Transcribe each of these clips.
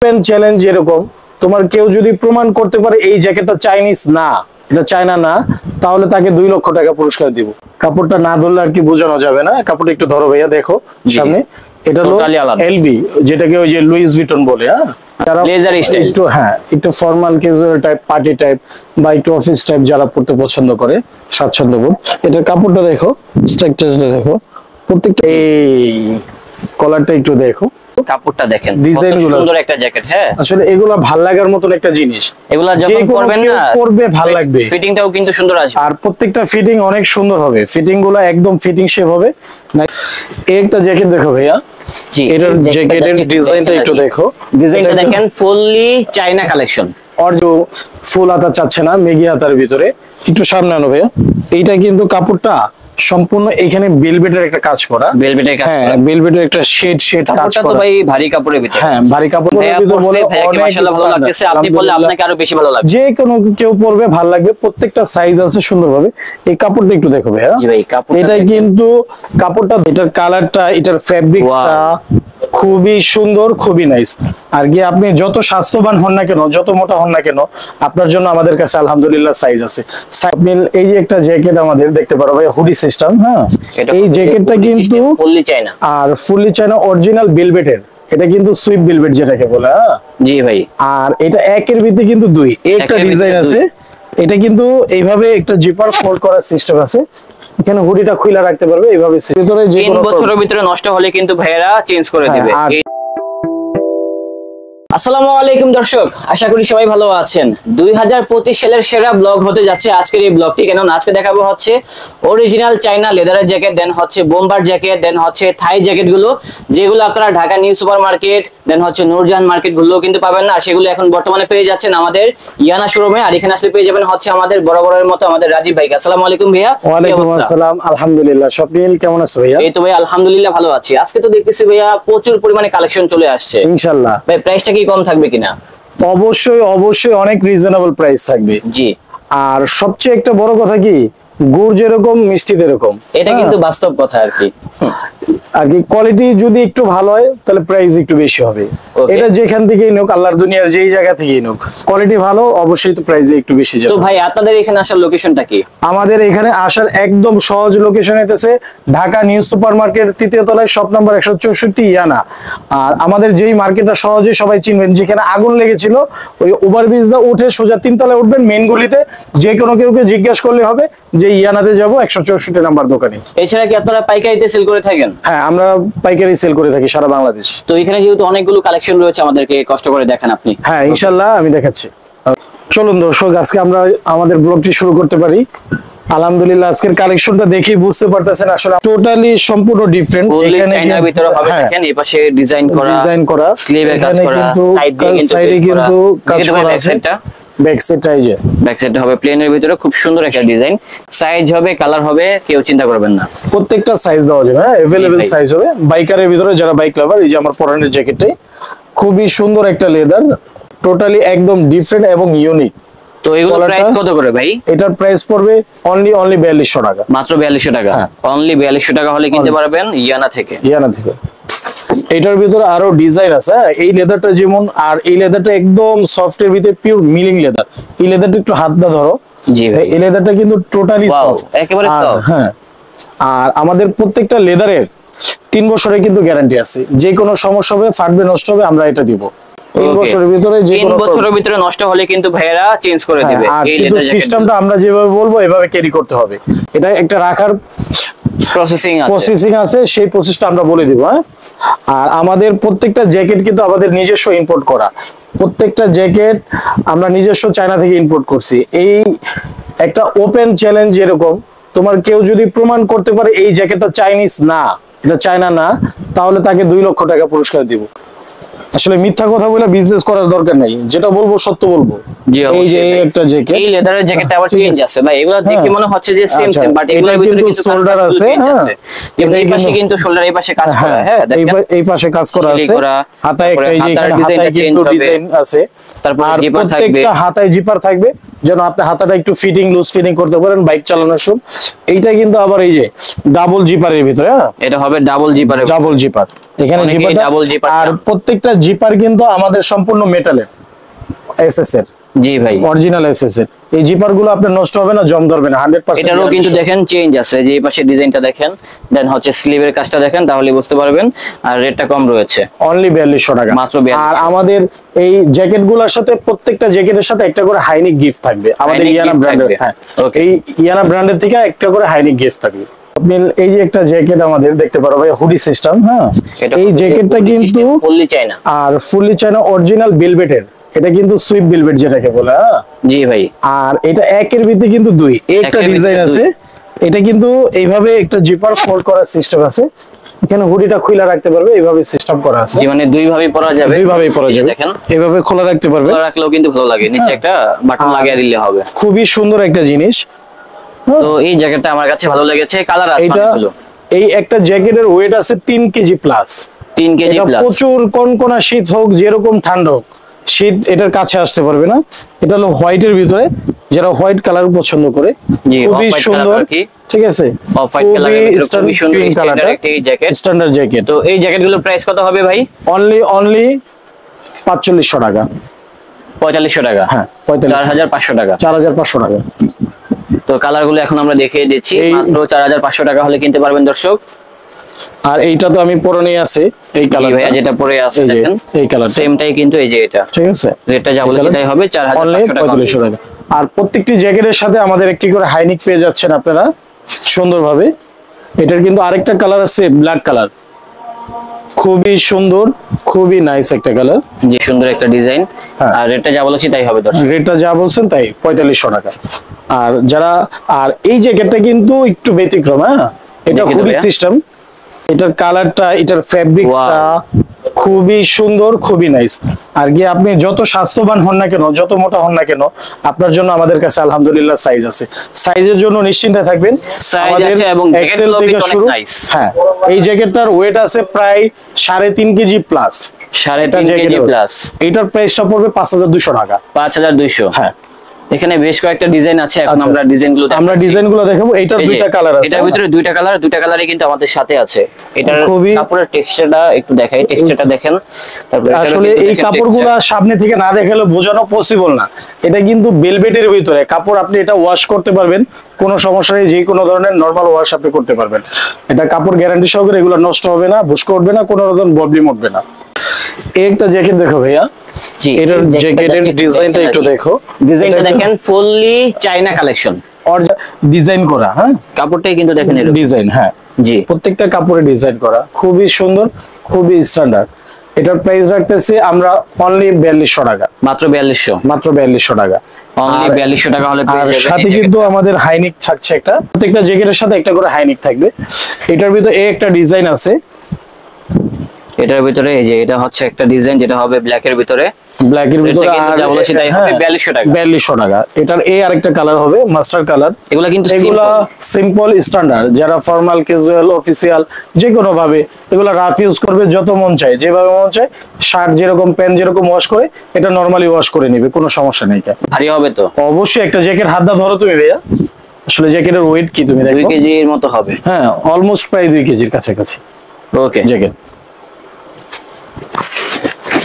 Open challenge এরকম তোমার কেউ যদি প্রমাণ করতে পারে এই জ্যাকেটটা চাইনিজ না, এটা চায়না না, তাহলে তাকে 2 লক্ষ টাকা পুরস্কার দিব। কাপড়টা না ধরলে আর কি বোঝানো যাবে না। কাপড়টা একটু ধরো ভাইয়া, দেখো সামনে, এটা হলো এলভি, যেটাকে ওই যে লুইস ভিটন বলে। যারা একটু একটু formal casual type, party type বা একটু অফিস টাইপ যারা পড়তে পছন্দ করে, স্বাচ্ছন্দ্য বোধ। এটার কাপড়টা দেখো, স্ট্রাকচারটা দেখো, প্রত্যেকটা এই কলারটা একটু দেখো, কাপড়টা দেখেন, ডিজাইনগুলো সুন্দর একটা জ্যাকেট। হ্যাঁ, আসলে এগুলা ভাল লাগার মতন একটা জিনিস। এগুলা যখন পরবেন না, পরবে ভাল লাগবে, ফিটিংটাও কিন্তু সুন্দর আসবে। আর প্রত্যেকটা ফিটিং অনেক সুন্দর হবে, ফিটিং গুলো একদম ফিটিং শেপ হবে। এই একটা জ্যাকেট দেখো ভাইয়া, জি, এটার জ্যাকেটের ডিজাইনটা একটু দেখো, ডিজাইনটা দেখেন, ফুললি চায়না কালেকশন। আর যে ফুল হাতা চাচ্ছে না, মেগি হাতার ভিতরে। একটু সামনে আনো ভাইয়া, এইটা কিন্তু কাপড়টা সম্পূর্ণ এখানে বেলভেটের একটা কাজ করা, বেলভেটের কাজ করা, বেলভেটের একটা শেড কাজ করা। তো ভাই ভারী কাপড়ের ভিতরে, ভারী কাপড়ের ভিতরে বলে অনেক মাশাআল্লাহ ভালো লাগতেছে। আপনি বললে আপনাকে আরো বেশি ভালো লাগবে। যে কোনো কেউ পরবে ভালো লাগবে, প্রত্যেকটা সাইজ আছে সুন্দরভাবে। এই কাপড়টা একটু দেখো ভাইয়া, জি ভাই, কাপড়টা এটা কিন্তু কাপড়টা, এটার কালারটা, এটার ফেব্রিক্সটা খুবই সুন্দর, খুবই নাইস। আর কি আপনি যত স্বাস্থ্যবান হন না কেন, যত মোটা হন না কেন, আপনার জন্য আমাদের কাছে আলহামদুলিল্লাহ সাইজ আছে। এই যে একটা জ্যাকেট আমাদের দেখতে পারো ভাই, হুডি সিস্টেম। এই জ্যাকেটটা কিন্তু ফুললি চায়না, আর ফুললি চায়না অরিজিনাল বেলভেটের। এটা কিন্তু সুইপ বেলভেট যেটাকে বলে। জি ভাই, আর এটা একের ভিতরে কিন্তু 2 একটা ডিজাইন আছে। এটা কিন্তু এইভাবে একটা জিপার ফোল্ড করার সিস্টেম আছে, এখানে হুডিটা খুলে রাখতে পারবে এইভাবে। ভিতরে যে 3 বছরের ভিতরে নষ্ট হলে কিন্তু ভাইয়েরা চেঞ্জ করে দিবে। আসসালামু আলাইকুম দর্শক, আশা করি সবাই ভালো আছেন। 2025 সালের সেরা ব্লগ হতে যাচ্ছে আজকের এই ব্লগটি। কেন আজকে দেখাবো হচ্ছে অরিজিনাল চায়না লেদারের জ্যাকেট, দেন হচ্ছে বোম্বার জ্যাকেট, দেন হচ্ছে থাই জ্যাকেট গুলো, যেগুলো আপনারা ঢাকা নিউ সুপার মার্কেট, দেন হচ্ছে নূরজাহান মার্কেট গুলো কিন্তু পাবেন না। সেগুলো এখন বর্তমানে পেয়ে যাচ্ছেন আমাদের ইয়ানা শোরুমে। আর এখানে আসলে পেয়ে যাবেন হচ্ছে আমাদের বরাবরের মতো আমাদের রাজীব ভাই। আসসালামু আলাইকুম ভাইয়া। ওয়ালাইকুম আসসালাম, আলহামদুলিল্লাহ। স্বপ্নিল কেমন আছো ভাইয়া? এই তো ভাই আলহামদুলিল্লাহ ভালো আছি। আজকে তো দেখতেছি ভাইয়া প্রচুর পরিমাণে কালেকশন চলে আসছে ইনশাআল্লাহ। ভাই প্রাইসটা কি কম থাকবে কিনা? অবশ্যই অবশ্যই অনেক রিজনেবল প্রাইস থাকবে। জি, আর সবচেয়ে একটা বড় কথা কি, গুড় যেরকম মিষ্টি এরকম, এটা কিন্তু বাস্তব কথা আর কি। আর কি কোয়ালিটি যদি একটু ভালো হয় তাহলে প্রাইস একটু বেশি হবে। এটা যেখান থেকেই নোক, আল্লাহর দুনিয়ার যেই জায়গা থেকেই নোক, কোয়ালিটি ভালো অবশ্যই তো প্রাইসে একটু বেশি যাবে। তো ভাই আপনাদের এখানে আসার লোকেশনটা কি? আমাদের এখানে আসার একদম সহজ লোকেশন হইতেছে ঢাকা নিউ সুপার মার্কেট, 3য় তলায়, শপ নাম্বার 164 ইয়ানা। আর আমাদের যেই মার্কেটটা সহজে সবাই চিনবেন, যেখানে আগুন লেগেছিল, ওই ওভারব্রিজ দা উঠে সোজা 3 তলায় উঠবেন, মেইন গলিতে যে কোনো কেউকে জিজ্ঞাসা করলে হবে যে ইয়ানাতে যাব, 164 নাম্বার দোকানে। এছাড়া কি আপনারা পাইকারিতে সেল করে থাকেন? হ্যাঁ, আমরা পাইকারি সেল করে থাকি সারা বাংলাদেশ। তো এখানে যেহেতু অনেকগুলো কালেকশন রয়েছে, আমাদেরকে কষ্ট করে দেখান আপনি। হ্যাঁ ইনশাআল্লাহ আমি দেখাচ্ছি। চলুন দর্শক, আজকে আমরা আমাদের ব্লগটি শুরু করতে পারি। আলহামদুলিল্লাহ আজকের কালেকশনটা দেখে বুঝতে পারতেছেন আসলে টোটালি সম্পূর্ণ ডিফারেন্ট। এখানে চায়নার ভিতরে হবে, দেখেন এই পাশে ডিজাইন করা, স্লিভে কাজ করা, সাইডে কিন্তু কাজ করা আছে। ব্যাক সাইডটা এই যে ব্যাক সাইডটা হবে প্লেনের ভিতরে, খুব সুন্দর একটা ডিজাইন। সাইজ হবে, কালার হবে, কেউ চিন্তা করবেন না, প্রত্যেকটা সাইজ দেওয়া যাবে। হ্যাঁ, अवेलेबल সাইজ হবে। বাইকারের ভিতরে যারা বাইক লাভার, এই যে আমার পরনের জ্যাকেটটাই খুবই সুন্দর একটা লেদার, টোটালি একদম ডিফারেন্ট এবং ইউনিক। তো এগুলোর প্রাইস কত করে ভাই? এটার প্রাইস পড়বে অনলি 4200 টাকা, মাত্র 4200 টাকা। অনলি 4200 টাকা হলে কিনতে পারবেন ইয়ানা থেকে। এটার ভিতরে আরো ডিজাইন আছে। এই লেদারটা যেমন, আর এই লেদারটা একদম সফট এর ভিতরে পিওর মিলিং লেদার। এই লেদারটা একটু হাত দা ধরো। জি ভাই, এই লেদারটা কিন্তু টোটালি সফট, একেবারে সফট। হ্যাঁ, আর আমাদের প্রত্যেকটা লেদারের 3 বছরের কিন্তু গ্যারান্টি আছে। যে কোনো সমস্যা হবে, ফাটবে, নষ্ট হবে, আমরা এটা দিব 3 বছরের ভিতরে। যে 3 বছরের ভিতরে নষ্ট হলে কিন্তু ভাইয়েরা চেঞ্জ করে দিবে। এই লেদার সিস্টেমটা আমরা যেভাবে বলবো এভাবে ক্যারি করতে হবে। এটা একটা রাখার প্রসেসিং আছে, সেই প্রসেসটা আমরা বলে দিব। হ্যাঁ, আর আমাদের প্রত্যেকটা জ্যাকেট কিন্তু আমাদের নিজস্ব ইম্পোর্ট করা। প্রত্যেকটা জ্যাকেট আমরা নিজস্ব চায়না থেকে ইম্পোর্ট করছি। এই একটা ওপেন চ্যালেঞ্জ এরকম, তোমার কেউ যদি প্রমাণ করতে পারে এই জ্যাকেটটা চাইনিজ না, এটা চায়না না, তাহলে তাকে 2 লক্ষ টাকা পুরস্কার দিব। আসলে মিথ্যা কথা বলে বিজনেস করার দরকার নাই, যেটা বলবো সত্য বলবো। এই যে একটা জ্যাকেট, এই লেদারের জ্যাকেটটা আবার চেঞ্জ আছে ভাই। এগুলো দেখে মনে হচ্ছে যে সেম সেম, বাট এগুলোর ভিতরে কিন্তু শোল্ডার আছে। হ্যাঁ, এই পাশে কিন্তু শোল্ডার, এই পাশে কাজ করা। হ্যাঁ, দেখেন এই পাশে কাজ করা আছে। হাতায় একটা, এই যে এখানে হাতায় কিন্তু ডিজাইন আছে। তারপর জিপার থাকবে, হাতায় জিপার থাকবে। যেন আপনি হাতাটা একটু ফিটিং লুজ ফিটিং করতে পারেন বাইক চালানোর সময়। এইটা কিন্তু আবার এই যে ডাবল জিপারের ভিতরে, হ্যাঁ এটা হবে ডাবল জিপারে, ডাবল জিপার, এখানে অনেকেই জিপারটা double zipper আর চান। প্রত্যেকটা জিপার কিন্তু আমাদের সম্পূর্ণ মেটালের এসএস এর, জি ভাই। অরিজিনাল এসএস এর। এই জিপার গুলো আপনার নষ্ট হবে না, জং ধরবে না, 100%। এটারও কিন্তু দেখেন চেঞ্জ আছে, যে এই পাশে ডিজাইনটা দেখেন, দেন হচ্ছে স্লিভের কাজটা দেখেন, তাহলে বুঝতে পারবেন। আর রেটটা কম রয়েছে, অনলি 4200 টাকা মাত্র 4200। আর আমাদের এই জ্যাকেট গুলোর সাথে প্রত্যেকটা জ্যাকেটের সাথে একটা করে হাইনিক গিফট থাকবে আমাদের হাইনিক ইয়ানা gift ব্র্যান্ডের। থাকবে। হ্যাঁ, Okay. এই ইয়ানা ব্র্যান্ডের থেকে একটা করে হাইনিক গিফট থাকবে। আপনি এই যে একটা জ্যাকেট আমাদের দেখতে পারো ভাই, হুডি সিস্টেম, হ্যাঁ এই জ্যাকেটটা কিন্তু ফুললি চাইনা, আর ফুললি চায়না অরিজিনাল বেলভেটের, এটা কিন্তু সুইপ বেলভেট যেটাকে বলে, হ্যাঁ। জি ভাই। আর এটা একের ভিতরে কিন্তু দুই, একটা একের ভিতরে ডিজাইন দুই। আছে। এটা কিন্তু এইভাবে একটা জিপার ফোল্ড করার সিস্টেম আছে, এখানে হুডিটা খুলে রাখতে পারবে, এইভাবে সিস্টেম করা আছে। জি, মানে দুই ভাবে পরা যাবে, দুই ভাবেই পরা এই যে যাবে, দেখেন এইভাবে খোলা রাখতে পারবে, খোলা রাখলেও কিন্তু ভালো লাগে, নিচে একটা বাটন লাগিয়ে দিলে হবে। খুবই সুন্দর একটা জিনিস। তো এই জ্যাকেটটা আমার কাছে ভালো লেগেছে, কালার আছে এটা অনেকগুলো। এই একটা জ্যাকেটের ওয়েট আছে 3 কেজি প্লাস, 3 কেজি এটা প্লাস। প্রচুর কনকনা শীত হোক যেরকম ঠান্ডা হোক, শীত এটার কাছে আসতে পারবে না। এটা হলো হোয়াইটের ভিতরে, যারা হোয়াইট কালার পছন্দ করে, জি, খুবই off-white সুন্দর, colour আর কি। ঠিক আছে, অফ হোয়াইট কালারের ভিতরে খুবই সুন্দর স্ট্যান্ডার্ড একটা জ্যাকেট। Standard jacket. তো এই জ্যাকেটগুলোর প্রাইস কত হবে ভাই? অনলি 4500 টাকা। 4500 টাকা, হ্যাঁ 4500 টাকা। 4500 টাকা। তো কালারগুলো এখন আমরা দেখিয়ে দিচ্ছি, এই- মাত্র 4500 টাকা হলে কিনতে পারবেন দর্শক। আর এইটা তো আমি পরে নিয়ে আছে, এই জি কালার ভাইয়া, যেটা পরে আছে এই যে, দেখেন এই কালার সেমটাই কিন্তু, এই যে এটা ঠিক আছে, রেটটা যা বলেছি তাই হবে, অনলি 4500 টাকা। 4500 টাকা। আর প্রত্যেকটি জ্যাকেটের সাথে আমাদের একটি করে হাইনিক পেয়ে যাচ্ছেন আপনারা সুন্দরভাবে। এটার কিন্তু আরেকটা কালার আছে ব্ল্যাক কালার, খুবই সুন্দর, খুবই নাইস একটা কালার। জি, সুন্দর একটা ডিজাইন। হ্যাঁ। আর রেটটা যা বলেছি তাই হবে দর্শক। রেটটা যা বলছেন তাই, 4500 টাকা। আর যারা, আর এই জ্যাকেটটা কিন্তু একটু ব্যতিক্রম, হ্যাঁ এটা দেখি তো হুডি ভাইয়া। সিস্টেম, এটার কালারটা, এটার ফ্যাব্রিক্সটা খুবই সুন্দর, খুবই নাইস। আর কি আপনি যত স্বাস্থ্যবান হন না কেন, যত মোটা হন না কেন, আপনার জন্য আমাদের কাছে আলহামদুলিল্লাহ সাইজ আছে। সাইজের জন্য নিশ্চিন্তে থাকবেন, Size আছে এবং এক্সেল জ্যাকেটগুলো থেকে কিন্তু অনেক শুরু। nice। হ্যাঁ, এই জ্যাকেটটার ওয়েট আছে প্রায় 3.5 কেজি প্লাস। 3.5 KG plus. এটার প্রাইসটা পড়বে 5200 টাকা। 5200। হ্যাঁ, এখানে বেশ কয়েকটা ডিজাইন আছে, এখন আচ্ছা। আমরা ডিজাইনগুলো আমরা ডিজাইনগুলো দেখাবো। এইটার দুইটা কালার আছে, এটার ভিতরে দুইটা কালারই কিন্তু আমাদের সাথে আছে। এটার খুবই- কাপড়ের টেক্সচারটা একটু দেখাই, টেক্সচারটা দেখেন। তারপর এটারও আসলে কিন্তু এই দেখেন কাপড়গুলো texture। সামনে থেকে না দেখালে বোঝানো পসিবল না। এটা কিন্তু বেলভেটের ভিতরে কাপড়, আপনি এটা ওয়াশ করতে পারবেন, কোনো সমস্যা নেই, যে কোনো ধরনের নরমাল ওয়াশ আপনি করতে পারবেন। এটা কাপড় গ্যারান্টি সহকারে, এগুলো নষ্ট হবে না, ভুস্কো উঠবে না, কোনো রকম প্রবলেম উঠবে না। এই একটা জ্যাকেট দেখো ভাইয়া, জি, এটার এই জ্যাকেটের ডিজাইনটা একটু দেখো, ডিজাইনটা দেখেন, ফুললি চাইনা কালেকশন, ডিজাইন করা, হ্যাঁ কাপড়টাই কিন্তু দেখেন এরকম। ডিজাইন, হ্যাঁ জি, প্রত্যেকটা কাপড়ে ডিজাইন করা, খুবই সুন্দর, খুবই স্ট্যান্ডার্ড। এটার প্রাইস রাখতেছি আমরা অনলি 4200 টাকা, মাত্র 4200। মাত্র 4200 টাকা। অনলি আর- 4200 টাকা হলে পেয়ে আর যাবেন সাথে এই কিন্তু আমাদের হাইনিক থাকছে একটা, প্রত্যেকটা জ্যাকেটের সাথে একটা করে হাইনিক থাকবে। এটার ভিতরে এই একটা ডিজাইন আছে, জ্যাকেট। এটার ভিতরে এই যে এটা হচ্ছে একটা ডিজাইন, যেটা হবে ব্ল্যাক এর ভিতরে। ব্ল্যাক এর ভিতরে, এটা কিন্তু আর যা বলেছি তাই হবে, 4200 টাকা। 4200 টাকা। এটার এই আরেকটা কালার হবে মাস্টার কালার। এগুলা কিন্তু এগুলা simple। সিম্পল স্ট্যান্ডার্ড, যারা ফর্মাল ক্যাজুয়াল অফিসিয়াল যে কোনো ভাবে এগুলা রাফ ইউজ করবে, যত মন চায় যেভাবে মন চায়, শার্ট যেরকম প্যান্ট যেরকম ওয়াশ করে, এটা নরমালি ওয়াশ করে নিবে, কোনো সমস্যা নেই। এটা ভারী হবে তো, অবশ্যই একটা জ্যাকেট হাত দা ধরো তুমি ভাইয়া, আসলে জ্যাকেটের ওয়েট কি তুমি 2 দেখো, কেজির মতো হবে। হ্যাঁ অলমোস্ট প্রায় 2 কেজির কাছাকাছি ওকে, জ্যাকেট।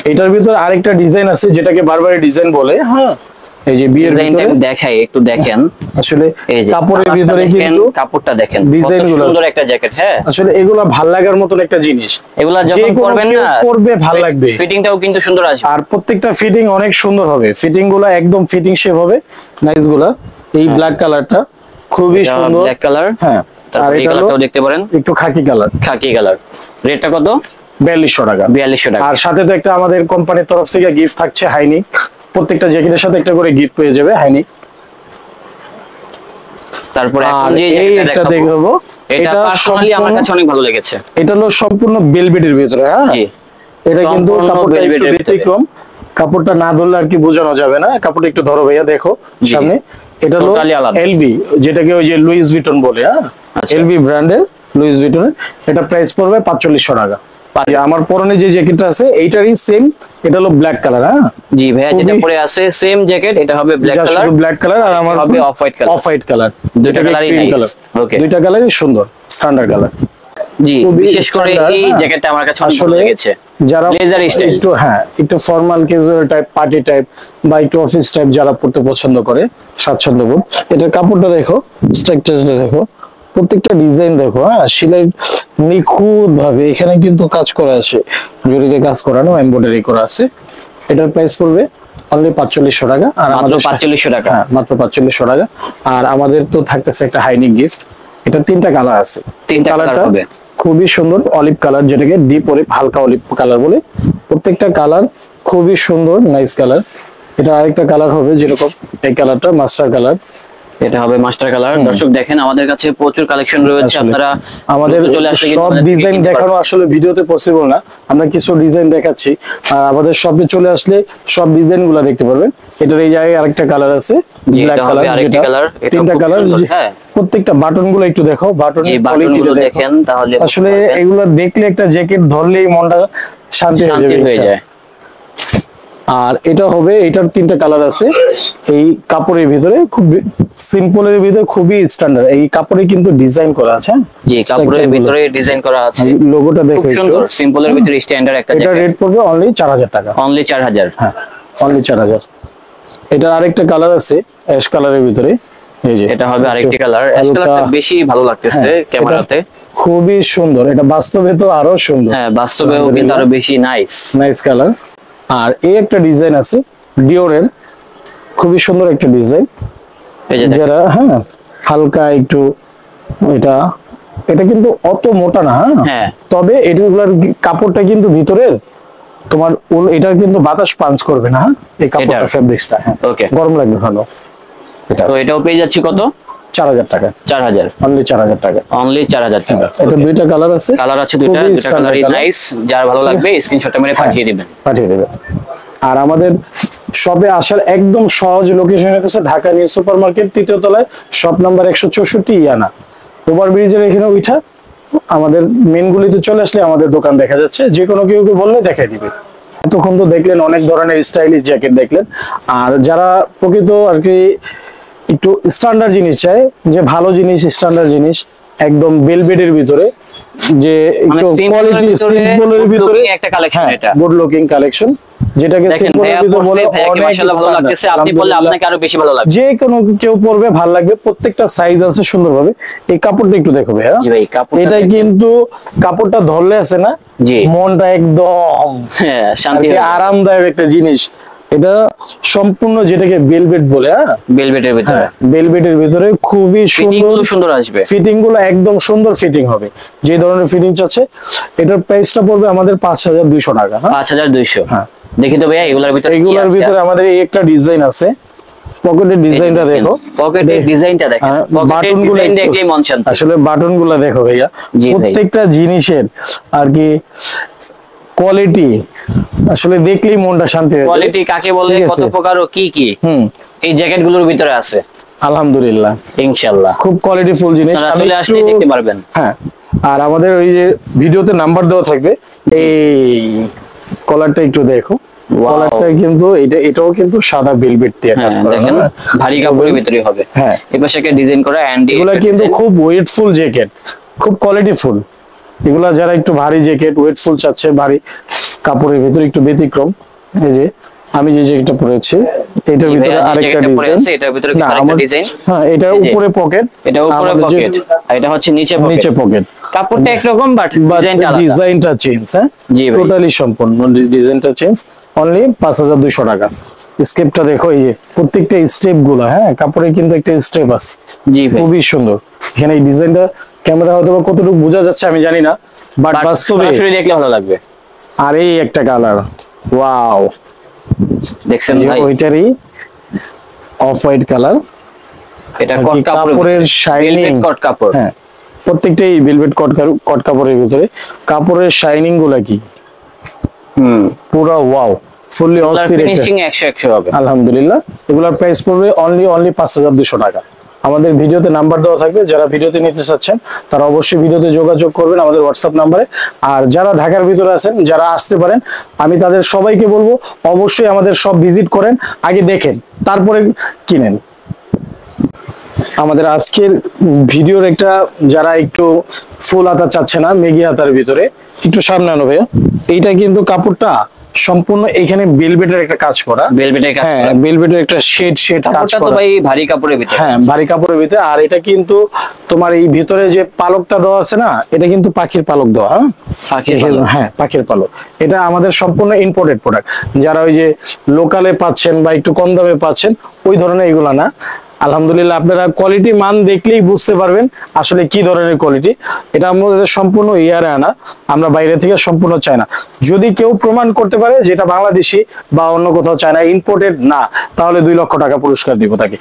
এটার ভিতরে আরেকটা ডিজাইন আছে, যেটাকে বারবার ডিজাইন বলে, হ্যাঁ এই যে বিয়ের ডিজাইনটা ভিতরে, আমি দেখাই, একটু দেখেন। আসলে এই যে কাপড়ের কালারটা ভিতরে দেখেন, কিন্তু কাপড়টা দেখেন, ডিজাইন কত গুলো সুন্দর একটা জ্যাকেট। হ্যাঁ, আসলে এগুলা ভাল লাগার মতন একটা জিনিস, এগুলা যে যখন কোনো পরবেন কেউ না, পরবে ভাল লাগবে। ফিটিংটাও কিন্তু সুন্দর আসবে। আর প্রত্যেকটা ফিটিং অনেক সুন্দর হবে, ফিটিং গুলা একদম ফিটিং শেপ হবে, নাইস গুলা। এই ব্ল্যাক কালারটা খুবই সুন্দর, ব্ল্যাক কালার। হ্যাঁ। আর তারপর এই এটা হলো কালারটাও দেখতে পারেন, একটু খাকি কালার, খাকি কালার। রেটটা কত? 4200 টাকা। 4200 টাকা। আর সাথে তো একটা আমাদের কোম্পানির তরফ থেকে গিফট থাকছে হাইনিক, প্রত্যেকটা জ্যাকেটের সাথে একটা করে গিফট পেয়ে যাবে হাইনিক। তারপরে এখন আর যে এই জ্যাকেটটা একটা দেখাবো, দেখবো, এটা পার্সোনালি আমার সম্পূর্ণ- কাছে অনেক ভালো লেগেছে। এটা হলো সম্পূর্ণ বেলভেটের ভিতরে, হ্যাঁ জি, এটা কিন্তু সম্পূর্ণ কাপড়টা একটু velvet এর ভিতরে। ব্যতিক্রম, কাপড়টা না ধরলে আর কি বোঝানো যাবে না। কাপড়টা একটু ধরো ভাইয়া, দেখো জি। সামনে, এটা হলো Totally আলাদা। এলভি, যেটাকে ওই যে লুইস ভিটন বলে, হ্যাঁ আচ্ছা। এলভি ব্র্যান্ডের লুইস ভিটনের। এটা প্রাইস পড়বে 4500 টাকা। আমার পরনে যে জ্যাকেটটা আছে এইটারই সেম, এটা হলো ব্ল্যাক কালার। হ্যাঁ জি ভাইয়া, যেটা পরে আছে সেম জ্যাকেট, এটা হবে ব্ল্যাক কালার, ব্ল্যাক কালার, আর আমার হবে off white colour. Off white colour, দুইটা কালারই নাইস। ওকে, দুইটা কালারই সুন্দর, স্ট্যান্ডার্ড কালার। জি, বিশেষ করে এই জ্যাকেটটা আমার কাছে অনেক ভালো লেগেছে। যারা ব্লেজার স্টাইল, একটু একটু formal casual type, party type বা একটু অফিস টাইপ যারা পড়তে পছন্দ করে, স্বাচ্ছন্দ্য বোধ, এটার কাপড়টা দেখো, স্ট্রাকচারটা দেখো, প্রত্যেকটা ডিজাইন দেখো। সেলাই নিখুঁত ভাবে এখানে কিন্তু কাজ করা আছে, জরিতে কাজ করানো, এমব্রয়ডারি করা আছে। এটার প্রাইস পড়বে অনলি 4500 টাকা। আর মাত্র 4500 টাকা। হ্যাঁ, মাত্র 4500 টাকা। আর আমাদের তো থাকতেছে একটা হাইনিক গিফট। এটা তিনটা কালার আছে, তিনটা কালার হবে, খুবই সুন্দর অলিভ কালার, যেটাকে ডিপ অলিভ, হালকা অলিভ কালার বলে। প্রত্যেকটা কালার খুবই সুন্দর, নাইস কালার। এটা আরেকটা কালার হবে, যেরকম এই কালারটা মাস্টার কালার, এটা হবে মাস্টার কালার। দর্শক দেখেন, আমাদের কাছে প্রচুর কালেকশন রয়েছে, আপনারা আমাদের সব ডিজাইন দেখানো আসলে ভিডিওতে পসিবল না, আমরা কিছু ডিজাইন দেখাচ্ছি। আর আমাদের শপে চলে আসলে সব ডিজাইন গুলা দেখতে পারবেন। এটার এই জায়গায় আরেকটা কালার আছে, ব্ল্যাক কালার, তিনটা কালার। প্রত্যেকটা বাটন গুলো একটু দেখো, বাটনের কোয়ালিটিটা দেখেন, তাহলে আসলে এগুলো দেখলে একটা জ্যাকেট ধরলেই মনটা শান্তি হয়ে যায়। আর এটা হবে, এটার তিনটা কালার আছে। এই কাপড়ের ভিতরে খুব সিম্পলের ভিতরে খুবই স্ট্যান্ডার্ড, এই কাপড়ে কিন্তু ডিজাইন করা আছে। জি, কাপড়ের ভিতরে ডিজাইন করা আছে, লোগোটা দেখো, খুব সুন্দর, সিম্পলের ভিতরে স্ট্যান্ডার্ড একটা জ্যাকেট। এটা রেট পড়বে অনলি 4000 টাকা, অনলি 4000। হ্যাঁ, অনলি 4000। এটা আরেকটা কালার আছে অ্যাশ কালারের ভিতরে, এই যে এটা হবে আরেকটি কালার। অ্যাশ কালারটা বেশি ভালো লাগতেছে ক্যামেরাতে, খুবই সুন্দর। এটা বাস্তবে তো আরো সুন্দর, হ্যাঁ বাস্তবেও কিন্তু আরো বেশি নাইস কালার। আর এই একটা ডিজাইন আছে ডিওরের, খুবই সুন্দর একটা ডিজাইন। যারা হালকা একটু, এটা এটা কিন্তু অত মোটা না, হ্যাঁ, তবে এগুলার কাপড়টা কিন্তু ভিতরের তোমার এটার কিন্তু বাতাস পাঞ্চ করবে না। এই কাপড়টা, ফেব্রিক্সটা ওকে, গরম লাগবে ভালো। এটা তো এটাও পেয়ে যাচ্ছি কত? 4000 টাকা। 4000, অনলি 4000 টাকা, অনলি 4000 টাকা। এটা দুইটা কালার আছে, দুইটা কালারই নাইস। যার ভালো লাগবে স্ক্রিনশটটা মেরে পাঠিয়ে দিবেন। আর আমাদের শপে আসার একদম সহজ লোকেশন হচ্ছে ঢাকা নিউ সুপার মার্কেট, 3য় তলায়, শপ নাম্বার 164, ইয়ানা ওভারব্রিজের এখানে উঠা। আমাদের মেন গুলিতে চলে আসলে আমাদের দোকান দেখা যাচ্ছে, যে কোনো কেউ বললে দেখাই দিবে। তখন তো দেখলেন অনেক ধরনের স্টাইলিশ জ্যাকেট দেখলেন। আর যারা প্রকৃত আর কি একটু স্ট্যান্ডার্ড জিনিস চায়, যে ভালো জিনিস, স্ট্যান্ডার্ড জিনিস, একদম বেলভেটের ভিতরে, যে একটু কোয়ালিটি সিম্পলের ভিতরে একটা কালেকশন, এটা গুড লুকিং কালেকশন, যেটাকে সিম্পলের ভিতরে বলে অনেক মাশাআল্লাহ ভালো লাগতেছে। আপনি বললে আপনাকে আরো বেশি ভালো লাগবে, যে কোনো কেউ পরবে ভালো লাগবে। প্রত্যেকটা সাইজ আছে সুন্দরভাবে। এই কাপড়টা একটু দেখো ভাই, জি ভাই, কাপড়টা এটা কিন্তু কাপড়টা ধরলে আছে না, জি মনটা একদম শান্তি, আরামদায়ক একটা জিনিস। এটা সম্পূর্ণ যেটাকে বেলভেট বলে, বেলভেটের ভিতরে, বেলভেটের ভিতরে খুবই সুন্দর আসবে, ফিটিং গুলো একদম সুন্দর ফিটিং হবে, যে ধরনের ফিটিং আছে। এটার প্রাইসটা পড়বে আমাদের 5200 টাকা। 5200। হ্যাঁ, দেখি তো ভাইয়া এগুলোর ভিতরে আমাদের এই একটা ডিজাইন আছে, পকেটের ডিজাইনটা দেখো, পকেটের ডিজাইনটা দেখেন, পকেটের ডিজাইন দেখলেই মন শান্তি। আসলে বাটন গুলো দেখো ভাইয়া, প্রত্যেকটা জিনিসের আর কি কোয়ালিটি আসলে দেখলেই মনটা শান্তি হয়ে যায়। কোয়ালিটি কাকে বলে, কত প্রকার ও কি কি এই জ্যাকেট গুলোর ভিতরে আছে, আলহামদুলিল্লাহ ইনশাআল্লাহ খুব কোয়ালিটিফুল জিনিস, চলে আসলে দেখতে পারবেন। হ্যাঁ, আর আমাদের ওই যে ভিডিওতে নাম্বার দেওয়া থাকবে। এই কলারটা একটু দেখো, কলারটা কিন্তু এটাও কিন্তু সাদা ভেলভেট দিয়ে কাজ করা, দেখেন ভারী কাপড়ের ভিতরে হবে। হ্যাঁ, এপাশে একটা ডিজাইন করা, এন্ড এগুলা কিন্তু খুব ওয়েটফুল জ্যাকেট, খুব কোয়ালিটিফুল। এগুলা যারা একটু ভারী জ্যাকেট, ওয়েটফুল চাচ্ছে, ভারী কাপড়ের ভিতরে একটু ব্যতিক্রম, এই যে আমি যে জ্যাকেটটা পরেছি, এটার ভিতরে আরেকটা ডিজাইন, এটার ভিতরে আরেকটা ডিজাইন। হ্যাঁ, এটা উপরে পকেট, এটা উপরে পকেট, আর এটা হচ্ছে নিচে পকেট। কাপড়টা একরকম, বাট ডিজাইনটা চেঞ্জ। হ্যাঁ, টোটালি সম্পূর্ণ ডিজাইনটা চেঞ্জ। অনলি 5200 টাকা। স্টেপটা দেখো, এই যে প্রত্যেকটা স্টেপ গুলো, কাপড়ে কিন্তু একটা স্টেপ আছে, খুবই সুন্দর। এখানে এই ডিজাইনটা ক্যামেরা হয়তো কতটুকু বোঝা যাচ্ছে আমি জানি না, বাট বাস্তবে সরাসরি দেখলে ভালো লাগবে। আর এই একটা কালার, ওয়াও, দেখছেন ভাই, ওইটারই অফ হোয়াইট কালার। এটা কট কাপড়ের শাইনিং, কট কাপড়। হ্যাঁ, প্রত্যেকটাই ভেলভেট কট কাপড়ের ভিতরে। কাপড়ের শাইনিং গুলা কি পুরো ওয়াও, ফুললি অস্থির, ফিনিশিং 100 হবে। আলহামদুলিল্লাহ। এগুলোর প্রাইস পড়বে অনলি 5200 টাকা। আমাদের ভিডিওতে নাম্বার দেওয়া থাকবে, যারা ভিডিওতে নিতে চাচ্ছেন তারা অবশ্যই ভিডিওতে যোগাযোগ করবেন আমাদের হোয়াটসঅ্যাপ নাম্বারে। আর যারা ঢাকার ভিতরে আছেন, যারা আসতে পারেন, আমি তাদের সবাইকে বলবো অবশ্যই আমাদের সব ভিজিট করেন, আগে দেখেন তারপরে কিনেন। আমাদের আজকের ভিডিওর একটা, যারা একটু ফুল হাতা চাচ্ছে না, মেগি হাতার ভিতরে, একটু সামনে আনো ভাইয়া। এইটা কিন্তু কাপড়টা সম্পূর্ণ এখানে বেলভেটের একটা কাজ করা, বেলভেটের কাজ হ্যাঁ করা। বেলভেটের একটা শেড কাজ কাপড়টা তো করা, ভাই ভারী কাপড়ের ভিতরে। হ্যাঁ ভারী কাপড়ের ভিতরে। আর এটা কিন্তু তোমার এই ভিতরে যে পালকটা দেওয়া আছে না, এটা কিন্তু পাখির পালক দেওয়া, হ্যাঁ পাখির পালক। হ্যাঁ পাখির পালক। এটা আমাদের সম্পূর্ণ ইম্পোর্টেড প্রোডাক্ট। যারা ওই যে লোকালে পাচ্ছেন বা একটু কম দামে পাচ্ছেন, ওই ধরনের এগুলা না। আলহামদুলিল্লাহ, আপনারা কোয়ালিটি মান দেখলেই বুঝতে পারবেন আসলে কি ধরনের কোয়ালিটি। এটা আমাদের সম্পূর্ণ ইয়ারে আনা, আমরা বাইরে থেকে সম্পূর্ণ চাই না। যদি কেউ প্রমাণ করতে পারে যেটা বাংলাদেশি বা অন্য কোথাও চায় না, ইম্পোর্টেড না, তাহলে 2 লক্ষ টাকা পুরস্কার দিব তাকে,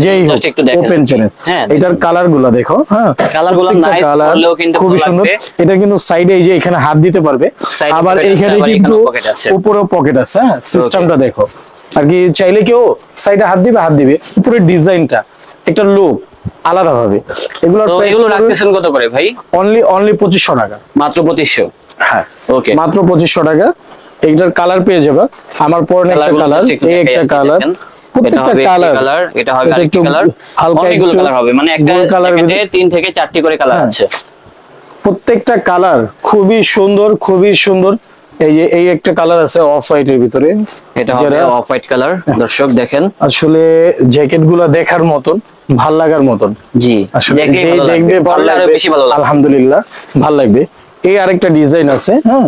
যেই হোক। একটু দেখেন। ওপেন চ্যানেল, হ্যাঁ, এটার কালার গুলা দেখো, হ্যাঁ কালারগুলো নাইস, পরলেও কিন্তু খুবই ভালো সুন্দর। লাগবে। এটা কিন্তু সাইডে এই যে এখানে হাত দিতে পারবে, Side এ আবার pocket আছে, এইখানে আবার কিন্তু এখানেও pocket আছে। উপরেও পকেট আছে, হ্যাঁ সিস্টেমটা দেখো। আর কি চাইলে কেউ সাইডে হাত দিবে, উপরে ডিজাইনটা একটা লুক আলাদা ভাবে। এগুলোর তো এগুলো রাখতেছেন কত করে ভাই? অনলি 2500 টাকা, মাত্র 2500। হ্যাঁ ওকে, মাত্র 2500 টাকা। এইটার কালার পেয়ে যাবে আমার পরনে একটা কালার, এই একটা কালার, প্রত্যেকটা কালার, এটা হবে আরেকটা কালার, অনেকগুলো কালার হবে, মানে একটা জ্যাকেটে 3 থেকে 4টি করে কালার আছে। প্রত্যেকটা কালার খুবই সুন্দর, খুবই সুন্দর। এই যে এই একটা কালার আছে অফ হোয়াইটের ভিতরে, এটা হবে অফ হোয়াইট কালার। দর্শক দেখেন, আসলে জ্যাকেট গুলা দেখার মতন, ভাল লাগার মতন। জি, আসলে দেখলেই যে ভালো লাগবে, দেখবে ভালো পরলে আরো লাগবে, বেশি ভালো লাগবে। আলহামদুলিল্লাহ ভাল লাগবে। এই আরেকটা ডিজাইন আছে, হ্যাঁ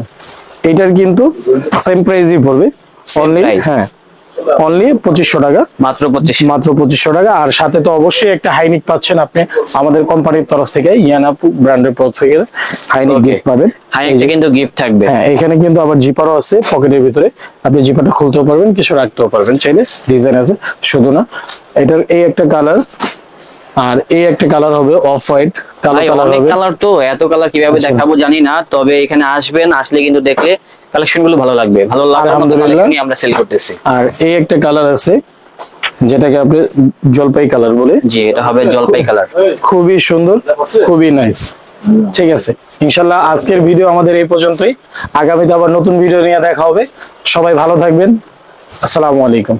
এটার কিন্তু সেম প্রাইসই পড়বে, অনলি price। হ্যাঁ অনলি 2500 টাকা, মাত্র 2500। মাত্র 2500 টাকা। আর সাথে তো অবশ্যই একটা হাইনিক পাচ্ছেন আপনি আমাদের কোম্পানির তরফ থেকে, ইয়ানাপু ব্র্যান্ডের তরফ থেকে হাইনিক গিফট পাবেন। হাইনেকটা কিন্তু গিফট থাকবে। হ্যাঁ এখানে কিন্তু আবার জিপারও আছে পকেটের ভিতরে, আপনি জিপারটা খুলতেও পারবেন, কিছু রাখতেও পারবেন চাইলে, ডিজাইন আছে শুধু না। এটার এই একটা কালার, আর এই একটা কালার হবে অফ হোয়াইট কালো ভাই কালার অনেক হবে। কালার, তো এত কালার কিভাবে আচ্ছা। দেখাবো জানি না, তবে এখানে আসবেন, আসলে কিন্তু দেখলে কালেকশন গুলো ভালো লাগবে, ভালো লাগার মতো আলহামদুলিল্লাহ। কালেকশনই আমরা সেল করতেছি। আর এই একটা কালার আছে যেটাকে আপনি জলপাই কালার বলে, জি, এটা হবে জলপাই কালার। খুবই সুন্দর, খুবই নাইস। ঠিক আছে, ইনশাল্লাহ আজকের ভিডিও আমাদের এই পর্যন্তই। আগামীতে আবার নতুন ভিডিও নিয়ে দেখা হবে। সবাই ভালো থাকবেন, আসসালামু আলাইকুম।